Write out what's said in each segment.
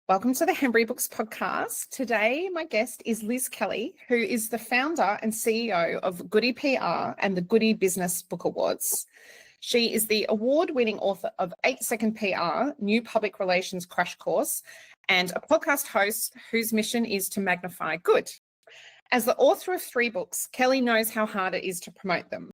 Welcome to the Hembury Books Podcast. Today, my guest is Liz Kelly, who is the founder and CEO of Goody PR and the Goody Business Book Awards. She is the award-winning author of 8-Second PR, New Public Relations Crash Course, and a podcast host whose mission is to magnify good. As the author of 3 books, Kelly knows how hard it is to promote them.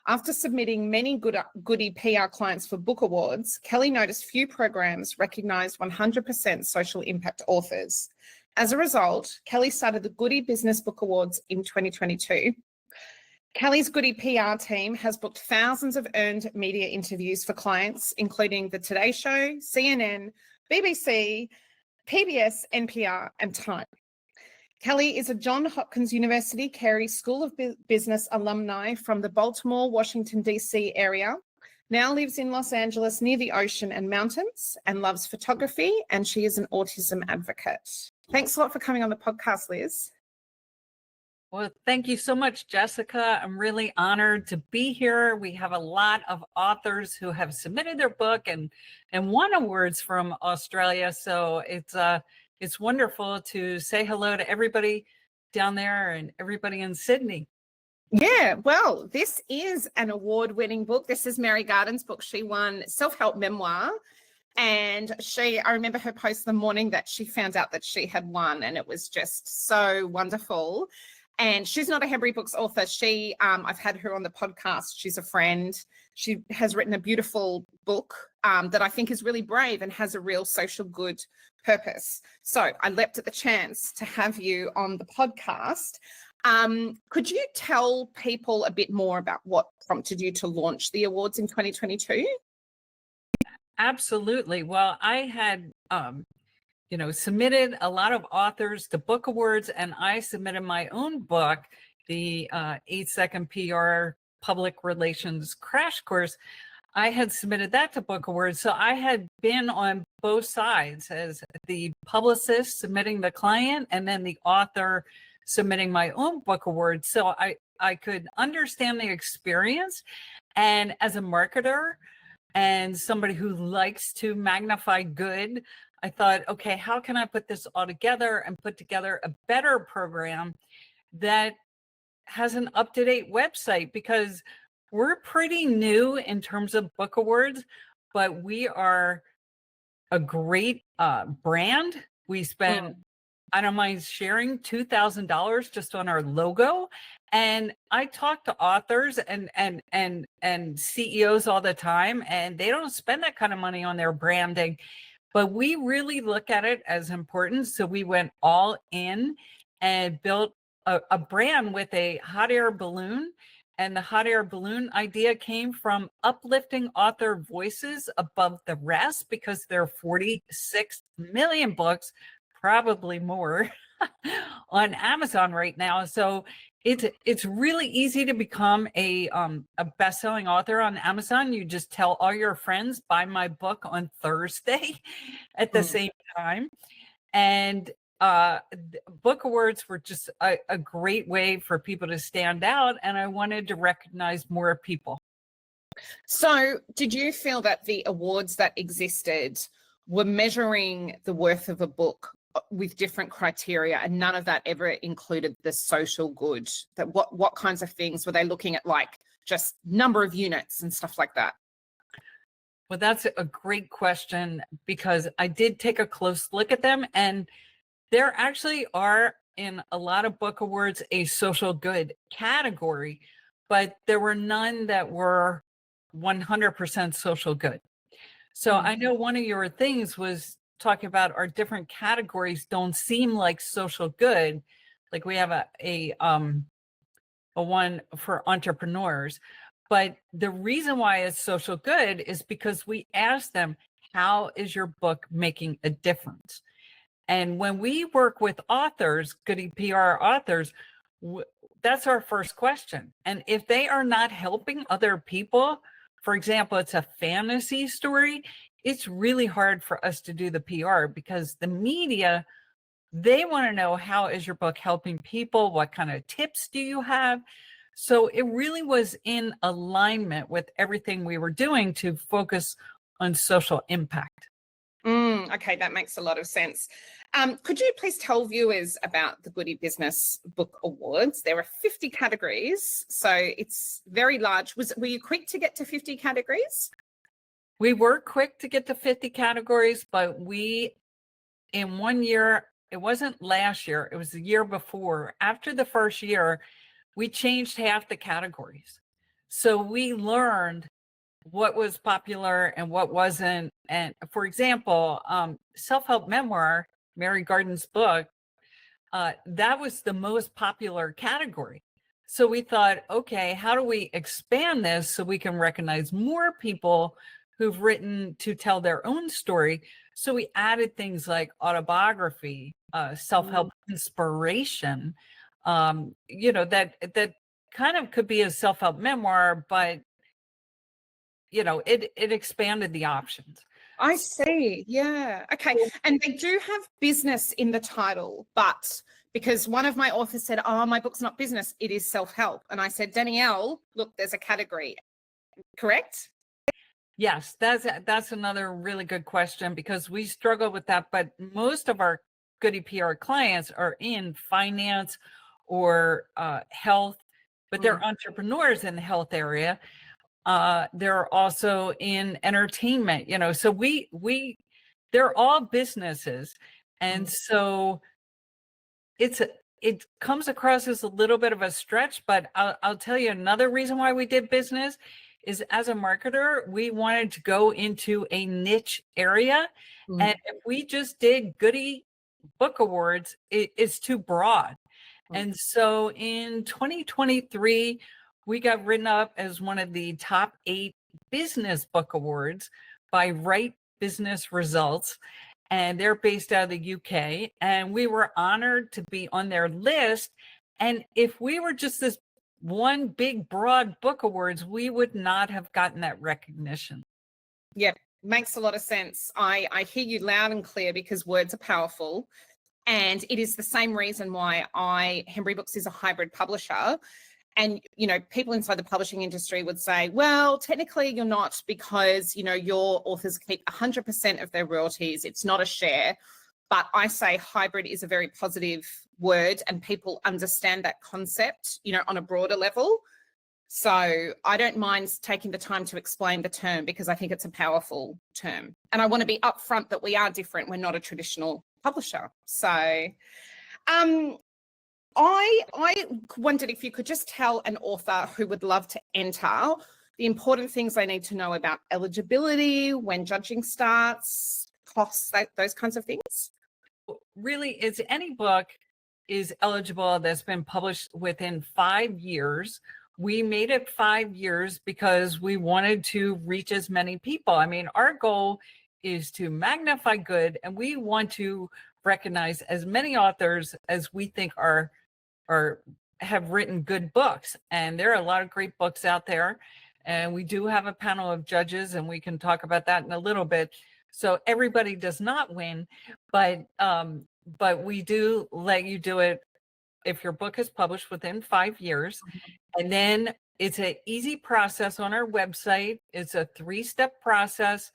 After submitting many Goody PR clients for book awards, Kelly noticed few programs recognised 100% social impact authors. As a result, Kelly started the Goody Business Book Awards in 2022. Kelly's Goody PR team has booked thousands of earned media interviews for clients, including The Today Show, CNN, BBC, PBS, NPR, and Time. Kelly is a Johns Hopkins University Carey School of Business alumni from the Baltimore, Washington, D.C. area, now lives in Los Angeles near the ocean and mountains, and loves photography, and she is an autism advocate. Thanks a lot for coming on the podcast, Liz. Well, thank you so much, Jessica. I'm really honored to be here. We have a lot of authors who have submitted their book and won awards from Australia, so it's wonderful to say hello to everybody down there and everybody in Sydney. Yeah, well, this is an award-winning book. This is Mary Garden's book. She won self-help memoir. And I remember her post the morning that she found out that she had won, and it was just so wonderful. And she's not a Hembury Books author. I've had her on the podcast. She's a friend. She has written a beautiful book that I think is really brave and has a real social good purpose. So I leapt at the chance to have you on the podcast. Could you tell people a bit more about what prompted you to launch the awards in 2022? Absolutely. Well, I had, submitted a lot of authors to book awards, and I submitted my own book, the 8-Second PR Public Relations Crash Course. I had submitted that to book awards. So I had been on both sides as the publicist submitting the client and then the author submitting my own book award. So I could understand the experience. And as a marketer and somebody who likes to magnify good, I thought, okay, how can I put this all together and put together a better program that has an up-to-date website? Because we're pretty new in terms of book awards, but we are a great brand. We spent, I don't mind sharing, $2,000 just on our logo. And I talk to authors and CEOs all the time, and they don't spend that kind of money on their branding. But we really look at it as important. So we went all in and built a brand with a hot air balloon. And the hot air balloon idea came from uplifting author voices above the rest, because there are 46 million books, probably more, on Amazon right now. So it's really easy to become a best-selling author on Amazon. You just tell all your friends, buy my book on Thursday at the same time. And book awards were just a great way for people to stand out, and I wanted to recognize more people. So did you feel that the awards that existed were measuring the worth of a book with different criteria, and none of that ever included the social good? That what kinds of things were they looking at, like just number of units and stuff like that? Well, that's a great question, because I did take a close look at them, and there actually are, in a lot of book awards, a social good category, but there were none that were 100% social good. So I know one of your things was talking about our different categories don't seem like social good. Like we have a one for entrepreneurs, but the reason why it's social good is because we asked them, how is your book making a difference? And when we work with authors, Goody PR authors, that's our first question. And if they are not helping other people, for example, it's a fantasy story, it's really hard for us to do the PR, because the media, they want to know, how is your book helping people? What kind of tips do you have? So it really was in alignment with everything we were doing to focus on social impact. Okay, that makes a lot of sense. Could you please tell viewers about the Goody Business Book Awards? There are 50 categories, so it's very large. Were you quick to get to 50 categories? We were quick to get to 50 categories, but in 1 year, it wasn't last year, it was the year before. After the first year, we changed half the categories. So we learned what was popular and what wasn't. And for example, self-help memoir, Mary Garden's book, that was the most popular category. So we thought, okay, how do we expand this so we can recognize more people who've written to tell their own story? So we added things like autobiography, self-help inspiration, that kind of could be a self-help memoir, but it expanded the options. I see. Yeah. Okay. And they do have business in the title, but because one of my authors said, "Oh, my book's not business, it is self-help." And I said, "Danielle, look, there's a category." Correct? Yes, that's another really good question, because we struggle with that, but most of our Goody PR clients are in finance or health, but they're entrepreneurs in the health area. They're also in entertainment, so they're all businesses. And so it comes across as a little bit of a stretch, but I'll tell you another reason why we did business is, as a marketer, we wanted to go into a niche area. And if we just did Goody Book Awards, it's too broad. And so in 2023, we got written up as one of the top 8 business book awards by Right Business Results. And they're based out of the UK. And we were honored to be on their list. And if we were just this one big, broad book awards, we would not have gotten that recognition. Yeah, makes a lot of sense. I hear you loud and clear, because words are powerful. And it is the same reason why Hembury Books is a hybrid publisher. And, people inside the publishing industry would say, well, technically you're not, because, your authors keep 100% of their royalties. It's not a share. But I say hybrid is a very positive word, and people understand that concept, on a broader level. So I don't mind taking the time to explain the term, because I think it's a powerful term. And I want to be upfront that we are different. We're not a traditional publisher. So I wondered if you could just tell an author who would love to enter the important things they need to know about eligibility, when judging starts, costs, those kinds of things. Really, it's any book is eligible that's been published within 5 years. We made it 5 years because we wanted to reach as many people. I mean, our goal is to magnify good, and we want to recognize as many authors as we think have written good books. And there are a lot of great books out there. And we do have a panel of judges, and we can talk about that in a little bit. So everybody does not win, but we do let you do it if your book is published within 5 years. And then it's an easy process on our website. It's a 3-step process.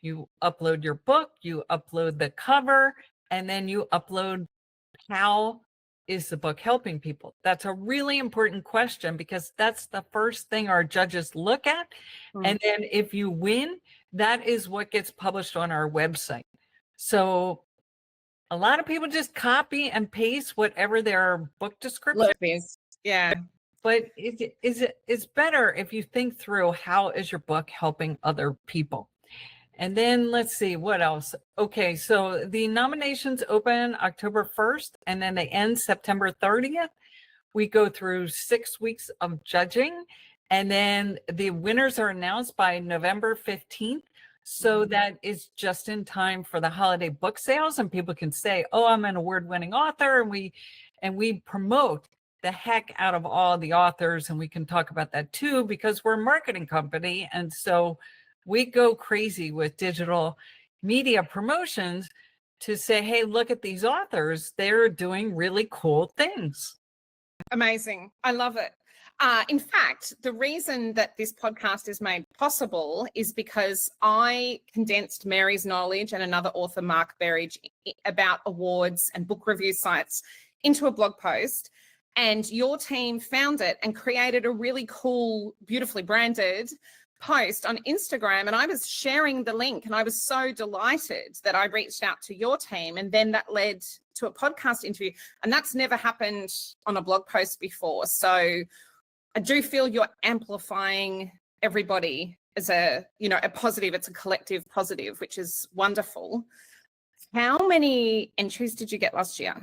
You upload your book, you upload the cover, and then you upload how is the book helping people. That's a really important question, because that's the first thing our judges look at. And then if you win, that is what gets published on our website. So a lot of people just copy and paste whatever their book description is. Yeah. But it's better if you think through, how is your book helping other people? And then let's see what else. Okay, so the nominations open October 1st, and then they end September 30th. We go through 6 weeks of judging, and then the winners are announced by November 15th. So that is just in time for the holiday book sales, and people can say, oh, I'm an award-winning author, and we promote the heck out of all the authors, and we can talk about that too, because we're a marketing company. And so we go crazy with digital media promotions to say, hey, look at these authors. They're doing really cool things. Amazing. I love it. In fact, the reason that this podcast is made possible is because I condensed Mary's knowledge and another author, Mark Berridge, about awards and book review sites into a blog post. And your team found it and created a really cool, beautifully branded post on Instagram. And I was sharing the link and I was so delighted that I reached out to your team. And then that led to a podcast interview. And that's never happened on a blog post before. So I do feel you're amplifying everybody as a positive. It's a collective positive, which is wonderful. How many entries did you get last year?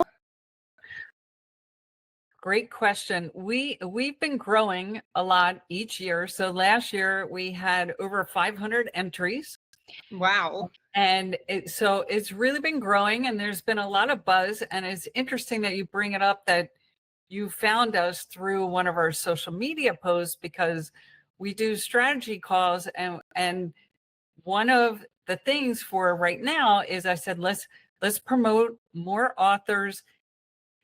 Great question. We've been growing a lot each year. So last year we had over 500 entries. Wow. And so it's really been growing, and there's been a lot of buzz. And it's interesting that you bring it up that you found us through one of our social media posts, because we do strategy calls, and one of the things for right now is I said, let's promote more authors,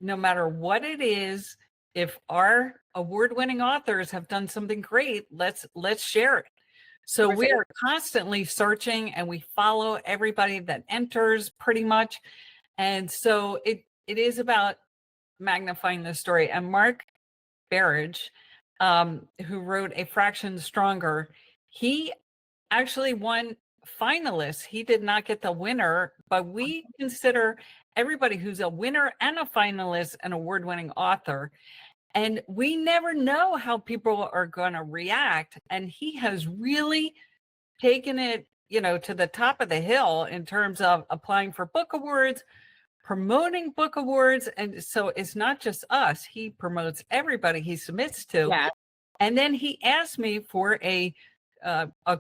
no matter what it is. If our award-winning authors have done something great, let's share it. So we are constantly searching, and we follow everybody that enters pretty much. And so it is about magnifying the story. And Mark Berridge, who wrote A Fraction Stronger, he actually won finalists. He did not get the winner, but we consider everybody who's a winner and a finalist an award-winning author. And we never know how people are going to react. And he has really taken it, to the top of the hill in terms of applying for book awards, promoting book awards. And so it's not just us. He promotes everybody he submits to. Yeah. And then he asked me for a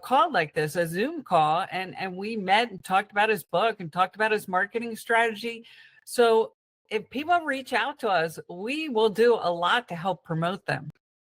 call like this, a Zoom call, and we met and talked about his book and talked about his marketing strategy. So if people reach out to us, we will do a lot to help promote them.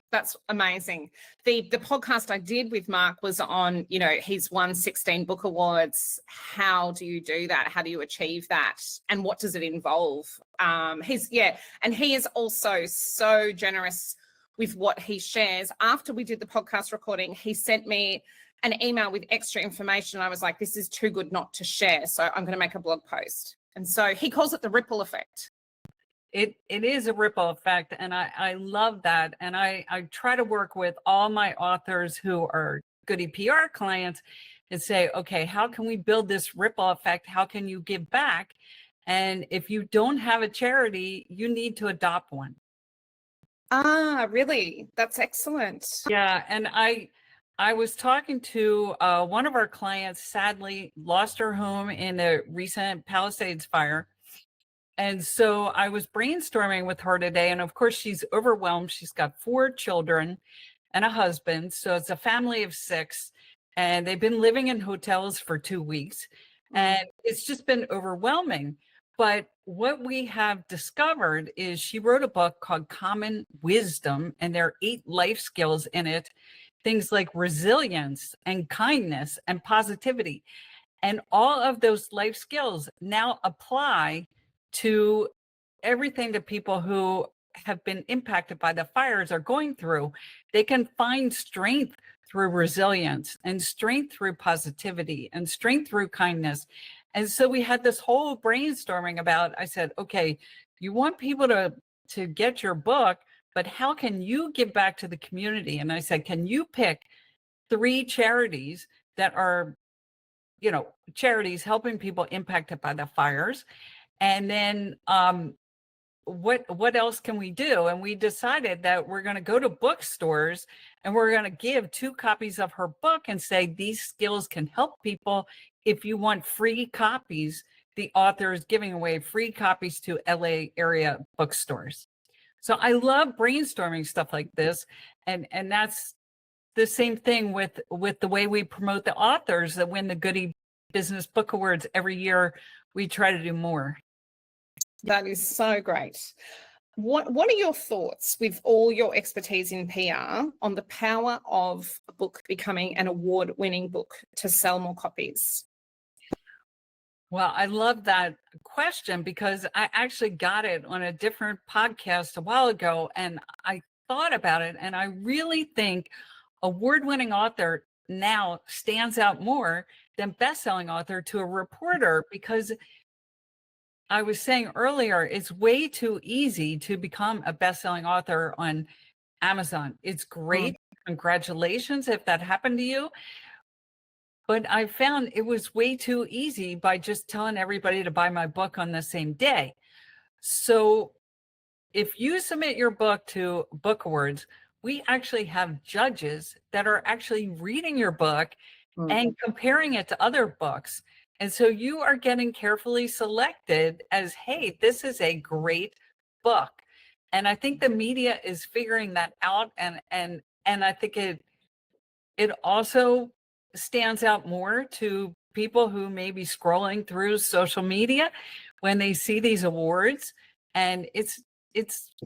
That's amazing. The podcast I did with Mark was on, he's won 16 book awards. How do you do that? How do you achieve that? And what does it involve? And he is also so generous with what he shares. After we did the podcast recording, he sent me an email with extra information. I was like, this is too good not to share. So I'm going to make a blog post. And so he calls it the ripple effect. It is a ripple effect, and I love that. And I try to work with all my authors who are Goody PR clients and say, okay, how can we build this ripple effect? How can you give back? And if you don't have a charity, you need to adopt one. Ah, really? That's excellent. Yeah, and I was talking to one of our clients, sadly lost her home in the recent Palisades fire. And so I was brainstorming with her today, and of course she's overwhelmed. She's got 4 children and a husband. So it's a family of 6, and they've been living in hotels for 2 weeks, and it's just been overwhelming. But what we have discovered is she wrote a book called Common Wisdom, and there are 8 life skills in it, things like resilience and kindness and positivity. And all of those life skills now apply to everything that people who have been impacted by the fires are going through. They can find strength through resilience, and strength through positivity, and strength through kindness. And so we had this whole brainstorming about, I said, okay, you want people to get your book, but how can you give back to the community? And I said, can you pick 3 charities that are, charities helping people impacted by the fires? And then what else can we do? And we decided that we're going to go to bookstores, and we're going to give 2 copies of her book and say, these skills can help people. If you want free copies, the author is giving away free copies to LA area bookstores. So I love brainstorming stuff like this. And that's the same thing with the way we promote the authors that win the Goody Business Book Awards every year. We try to do more. That is so great. What are your thoughts, with all your expertise in PR, on the power of a book becoming an award-winning book to sell more copies? Well, I love that question, because I actually got it on a different podcast a while ago, and thought about it, and I really think award-winning author now stands out more than best-selling author to a reporter, because I was saying earlier, it's way too easy to become a best-selling author on Amazon. It's great. Congratulations if that happened to you. But I found it was way too easy by just telling everybody to buy my book on the same day. So if you submit your book to book awards, we actually have judges that are actually reading your book and comparing it to other books. And so you are getting carefully selected as, hey, this is a great book. And I think the media is figuring that out. And I think it also stands out more to people who may be scrolling through social media when they see these awards. And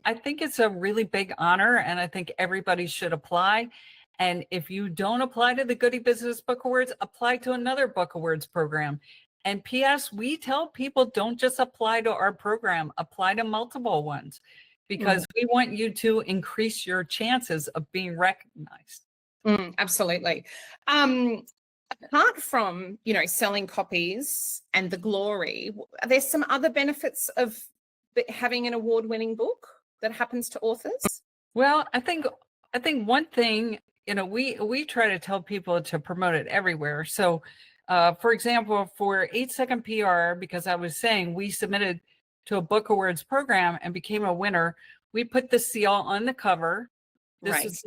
I think it's a really big honor, and I think everybody should apply. And if you don't apply to the Goody Business Book Awards, apply to another book awards program. And P.S., we tell people, don't just apply to our program, apply to multiple ones, because we want you to increase your chances of being recognized. Absolutely. Apart from, selling copies and the glory, are there some other benefits of having an award-winning book that happens to authors? Well, I think one thing, we try to tell people to promote it everywhere. So, for example, for 8 Second PR, because I was saying we submitted to a book awards program and became a winner, we put the seal on the cover. This is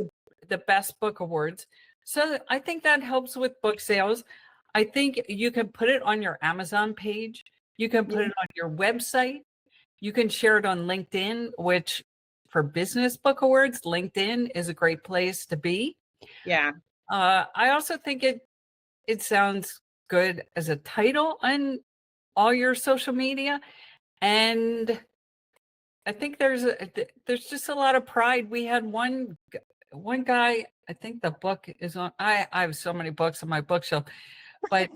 the best book awards. So I think that helps with book sales. I think you can put it on your Amazon page. You can put it on your website. You can share it on LinkedIn, which for business book awards, LinkedIn is a great place to be. Yeah. I also think it sounds good as a title on all your social media. And I think there's just a lot of pride. We had one guy, I think the book is on, I have so many books on my bookshelf, but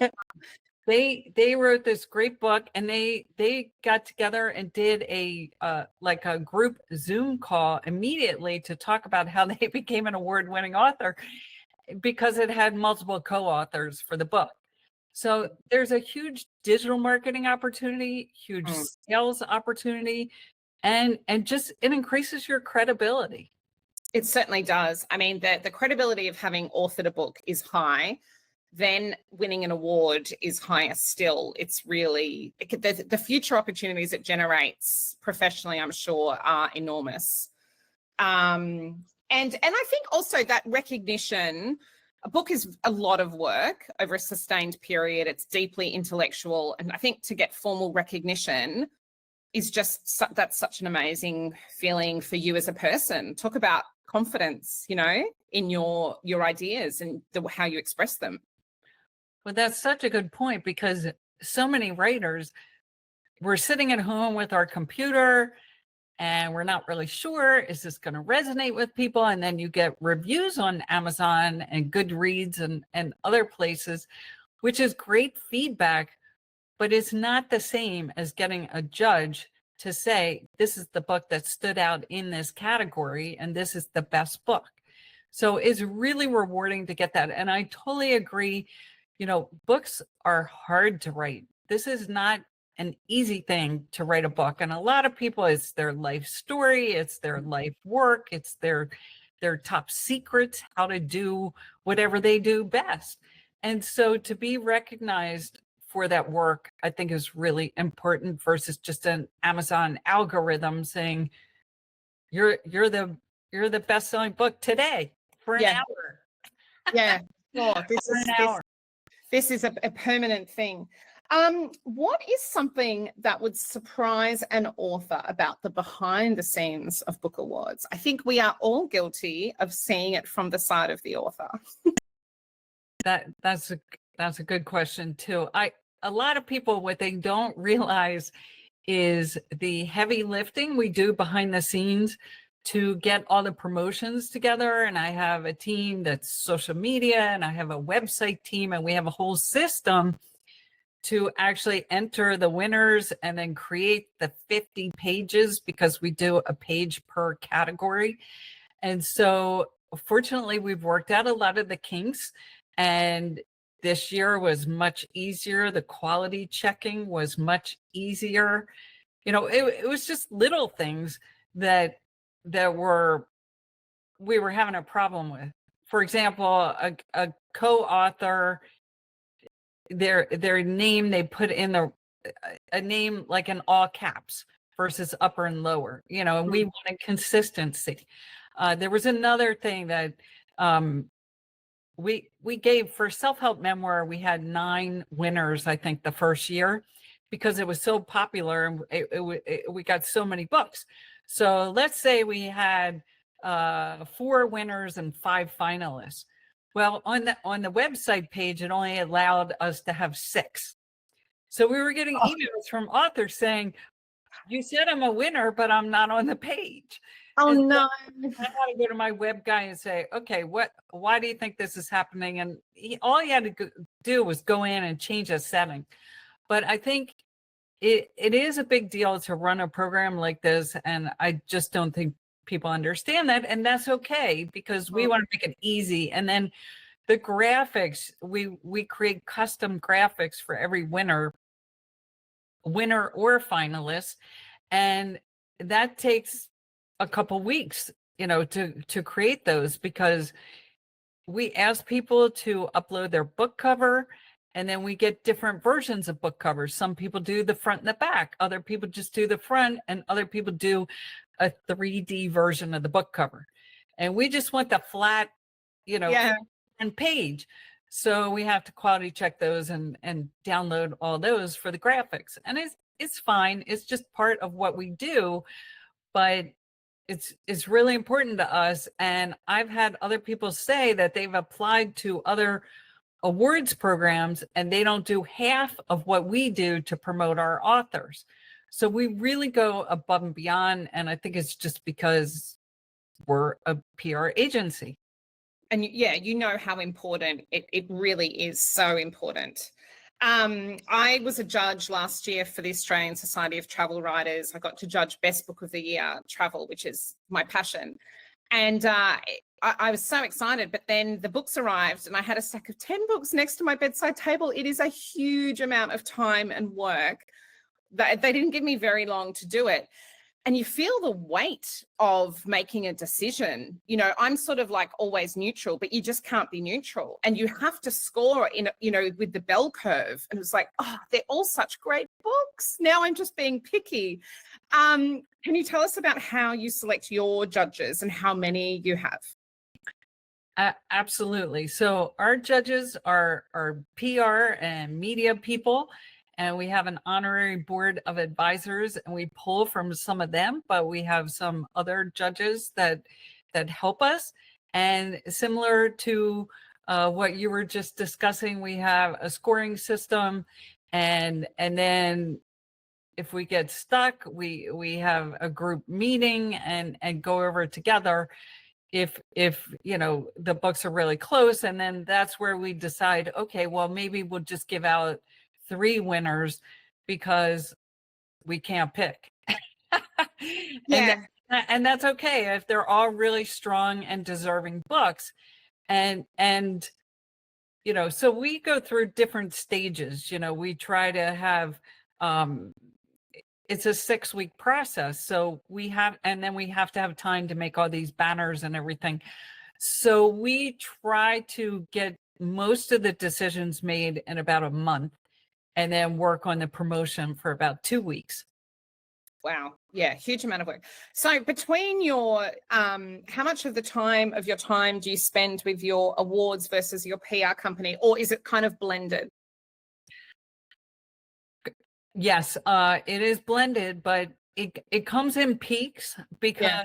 they wrote this great book, and they got together and did a group Zoom call immediately to talk about how they became an award-winning author, because it had multiple co-authors for the book. So there's a huge digital marketing opportunity, huge sales opportunity, and just it increases your credibility. It certainly does. I mean, the credibility of having authored a book is high. Then winning an award is higher still. It's really, the future opportunities it generates professionally, I'm sure, are enormous. And I think also that recognition, a book is a lot of work over a sustained period. It's deeply intellectual. And I think to get formal recognition is just, that's such an amazing feeling for you as a person. Talk about confidence, in your ideas and how you express them. Well, that's such a good point, because so many writers, we're sitting at home with our computer and we're not really sure, is this going to resonate with people? And then you get reviews on Amazon and Goodreads and other places, which is great feedback, but it's not the same as getting a judge to say, this is the book that stood out in this category and this is the best book. So it's really rewarding to get that. And I totally agree. Books are hard to write. This is not an easy thing to write a book. And a lot of people, it's their life story, it's their life work, it's their top secrets, how to do whatever they do best. And so to be recognized for that work, I think is really important, versus just an Amazon algorithm saying you're the best-selling book today for an hour. Yeah. Oh, this is a permanent thing. What is something that would surprise an author about the behind the scenes of book awards? I think we are all guilty of seeing it from the side of the author. That's a good question too. A lot of people, what they don't realize is the heavy lifting we do behind the scenes to get all the promotions together. And I have a team that's social media, and I have a website team, and we have a whole system to actually enter the winners and then create the 50 pages, because we do a page per category. And so fortunately, we've worked out a lot of the kinks, and this year was much easier. The quality checking was much easier. It was just little things that we were having a problem with. For example, a co-author, their name, they put in a name like in all caps versus upper and lower, and we wanted consistency. There was another thing that we gave for self-help memoir. We had 9 winners, I think, the first year, because it was so popular and we got so many books. So let's say we had 4 winners and 5 finalists. Well, on the website page, it only allowed us to have 6. So we were getting emails from authors saying, "You said I'm a winner, but I'm not on the page." Oh, And no. I had to go to my web guy and say, "Okay, why do you think this is happening?" And all he had to do was go in and change a setting. But I think it is a big deal to run a program like this, and I just don't think people understand that, and that's okay, because we want to make it easy. And then the graphics, we create custom graphics for every winner or finalist, and that takes a couple weeks, to create those, because we ask people to upload their book cover, and then we get different versions of book covers. Some people do the front and the back, other people just do the front, and other people do a 3D version of the book cover. And we just want the flat, front page. So we have to quality check those and download all those for the graphics. And it's fine. It's just part of what we do, but it's really important to us. And I've had other people say that they've applied to other awards programs and they don't do half of what we do to promote our authors. So we really go above and beyond. And I think it's just because we're a PR agency. And you know how important it really is. So important. I was a judge last year for the Australian Society of Travel Writers. I got to judge Best Book of the Year, Travel, which is my passion. And I was so excited, but then the books arrived and I had a stack of 10 books next to my bedside table. It is a huge amount of time and work. They didn't give me very long to do it. And you feel the weight of making a decision. I'm sort of like always neutral, but you just can't be neutral. And you have to score with the bell curve. And it's like, they're all such great books. Now I'm just being picky. Can you tell us about how you select your judges and how many you have? Absolutely. So our judges are PR and media people, and we have an honorary board of advisors, and we pull from some of them, but we have some other judges that help us. And similar to what you were just discussing, we have a scoring system, and then if we get stuck, we have a group meeting and go over it together. If the books are really close, and then that's where we decide, okay, well, maybe we'll just give out 3 winners because we can't pick. And that's okay if they're all really strong and deserving books. And so we go through different stages. We try to have it's a 6-week process. So and then we have to have time to make all these banners and everything. So we try to get most of the decisions made in about a month, and then work on the promotion for about 2 weeks. Wow. Yeah. Huge amount of work. So between your, how much of your time do you spend with your awards versus your PR company, or is it kind of blended? Yes, it is blended, but it comes in peaks, because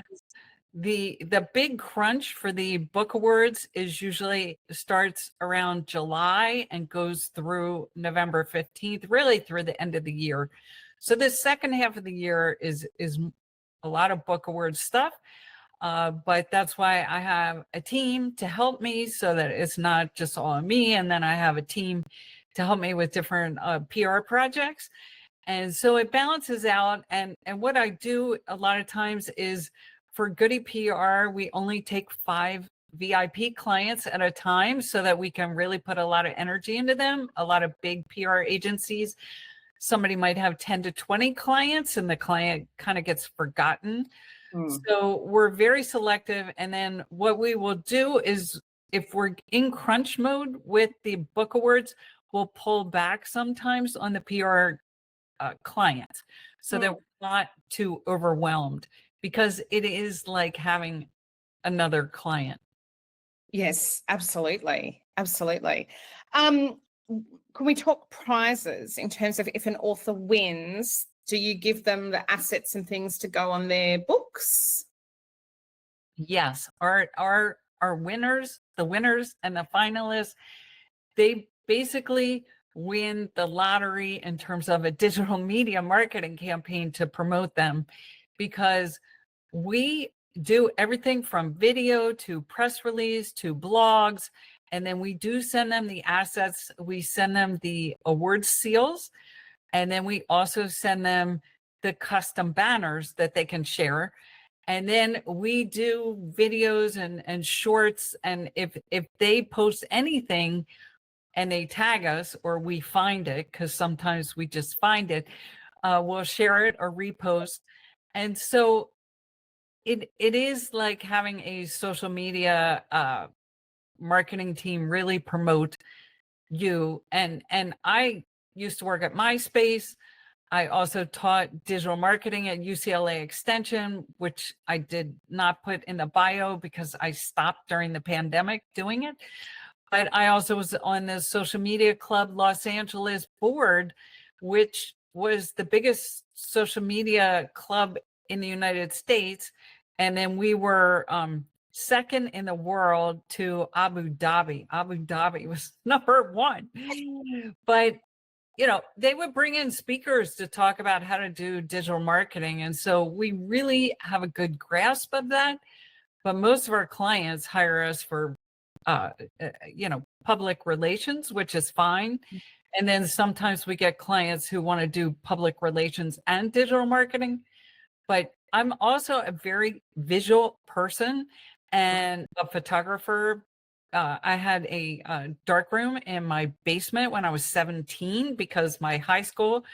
the big crunch for the book awards is usually starts around July and goes through November 15th, really through the end of the year. So the second half of the year is a lot of book award stuff. But that's why I have a team to help me, so that it's not just all me. And then I have a team to help me with different PR projects. And so it balances out. And what I do a lot of times is, for Goody PR, we only take 5 VIP clients at a time so that we can really put a lot of energy into them. A lot of big PR agencies, somebody might have 10 to 20 clients and the client kind of gets forgotten. So we're very selective. And then what we will do is, if we're in crunch mode with the book awards, we'll pull back sometimes on the PR clients so that we're not too overwhelmed, because it is like having another client. Yes, absolutely. Absolutely. Can we talk prizes in terms of if an author wins, do you give them the assets and things to go on their books? Yes, our winners, the winners and the finalists, they basically win the lottery in terms of a digital media marketing campaign to promote them, because we do everything from video to press release to blogs. And then we do send them the assets. We send them the award seals. And then we also send them the custom banners that they can share. And then we do videos and shorts. And if they post anything and they tag us, or we find it, because sometimes we just find it, we'll share it or repost. And so it is like having a social media marketing team really promote you. And I used to work at MySpace. I also taught digital marketing at UCLA Extension, which I did not put in the bio because I stopped during the pandemic doing it. But I also was on the Social Media Club Los Angeles board, which was the biggest social media club in the United States. And then we were second in the world to Abu Dhabi. Abu Dhabi was number 1. But, you know, they would bring in speakers to talk about how to do digital marketing. And so we really have a good grasp of that. But most of our clients hire us for, you know, public relations, which is fine. And then sometimes we get clients who want to do public relations and digital marketing. But I'm also a very visual person and a photographer. I had a darkroom in my basement when I was 17 because my high school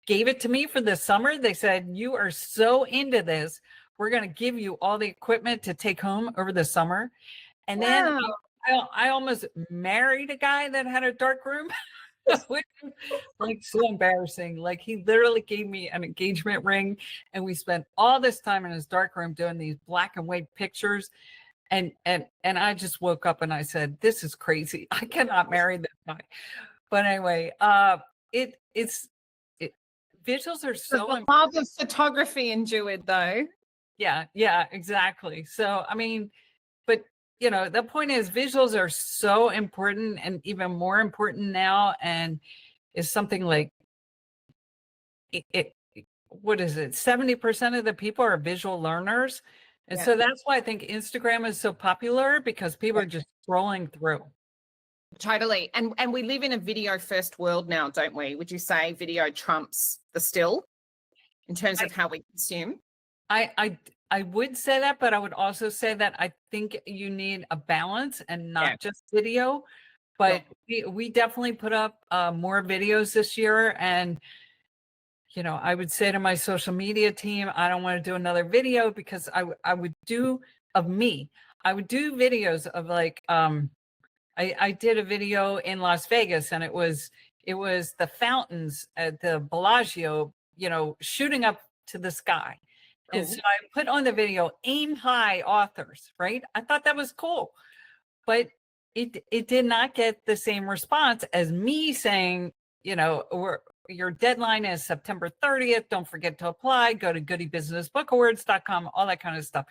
gave it to me for the summer. They said, "You are so into this, we're going to give you all the equipment to take home over the summer." And then I almost married a guy that had a darkroom. Which was like so embarrassing. Like, he literally gave me an engagement ring and we spent all this time in his darkroom doing these black and white pictures. And I just woke up and I said, "This is crazy. I cannot marry this guy." But anyway, visuals are so The love of photography endured though. yeah, exactly. So I mean, but you know, the point is visuals are so important, and even more important now, and is something like what is it? 70% of the people are visual learners. And so that's why I think Instagram is so popular, because people are just scrolling through. Totally. And we live in a video first world now, don't we? Would you say video trumps the still in terms of how we consume? I would say that, but I would also say that I think you need a balance and not just video. But we definitely put up more videos this year. And, you know, I would say to my social media team, I don't want to do another video, because I would do of me. I would do videos of like, I did a video in Las Vegas, and it was the fountains at the Bellagio, you know, shooting up to the sky. And so I put on the video, "Aim high, authors," right? I thought that was cool, but it did not get the same response as me saying, you know, your deadline is September 30th. Don't forget to apply. Go to goodybusinessbookawards.com, all that kind of stuff.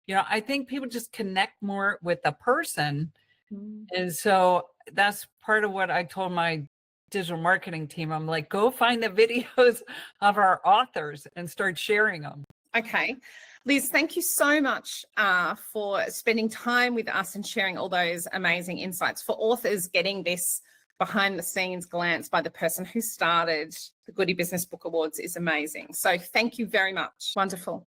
You know, I think people just connect more with the person. And so that's part of what I told my digital marketing team. I'm like, go find the videos of our authors and start sharing them. Okay. Liz, thank you so much for spending time with us and sharing all those amazing insights. For authors, getting this behind the scenes glance by the person who started the Goody Business Book Awards is amazing. So thank you very much. Wonderful.